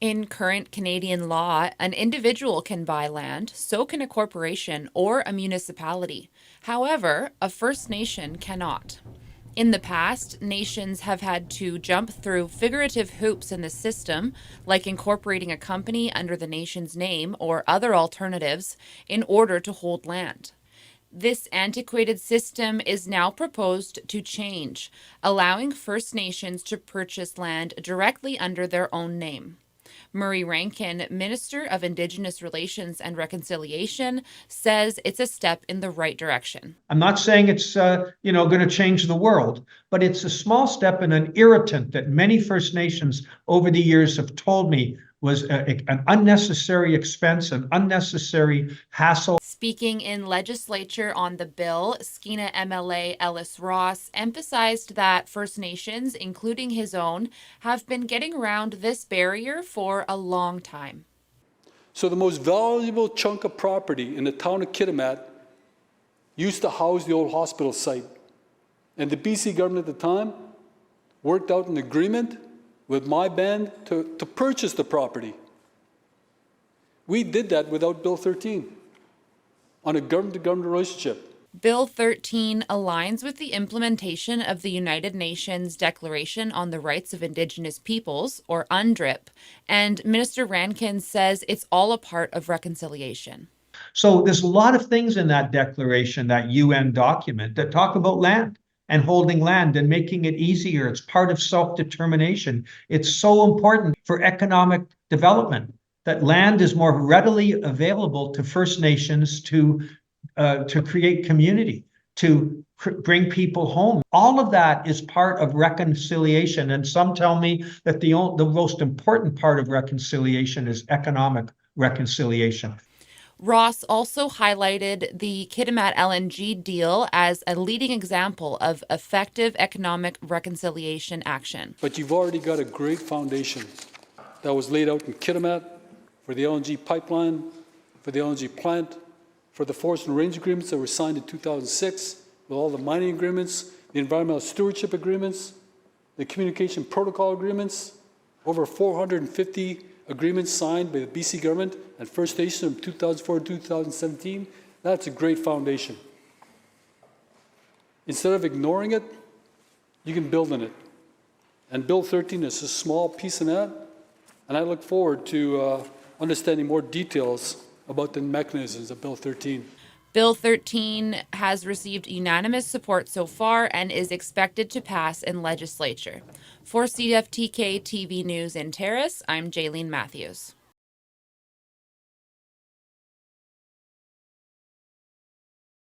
In current Canadian law, an individual can buy land, so can a corporation or a municipality. However, a First Nation cannot. In the past, nations have had to jump through figurative hoops in the system, like incorporating a company under the nation's name or other alternatives, in order to hold land. This antiquated system is now proposed to change, allowing First Nations to purchase land directly under their own name. Murray Rankin, Minister of Indigenous Relations and Reconciliation, says it's a step in the right direction. I'm not saying it's going to change the world, but it's a small step and an irritant that many First Nations over the years have told me was an unnecessary expense, an unnecessary hassle. Speaking in legislature on the bill, Skeena MLA Ellis Ross emphasized that First Nations, including his own, have been getting around this barrier for a long time. So the most valuable chunk of property in the town of Kitimat used to house the old hospital site. And the BC government at the time worked out an agreement with my band to purchase the property. We did that without Bill 13 on a government-to-government relationship. Bill 13 aligns with the implementation of the United Nations Declaration on the Rights of Indigenous Peoples, or UNDRIP, and Minister Rankin says it's all a part of reconciliation. So there's a lot of things in that declaration, that UN document, that talk about land and holding land and making it easier. It's part of self-determination. It's so important for economic development that land is more readily available to First Nations to create community, to bring people home. All of that is part of reconciliation. And some tell me that the most important part of reconciliation is economic reconciliation. Ross also highlighted the Kitimat LNG deal as a leading example of effective economic reconciliation action. But you've already got a great foundation that was laid out in Kitimat for the LNG pipeline, for the LNG plant, for the forest and range agreements that were signed in 2006, with all the mining agreements, the environmental stewardship agreements, the communication protocol agreements, over 450 agreements signed by the BC government and First Nation in 2004 and 2017. That's a great foundation. Instead of ignoring it, you can build on it. And Bill 13 is a small piece in that, and I look forward to understanding more details about the mechanisms of Bill 13. Bill 13 has received unanimous support so far and is expected to pass in legislature. For CFTK-TV News in Terrace, I'm Jaylene Matthews.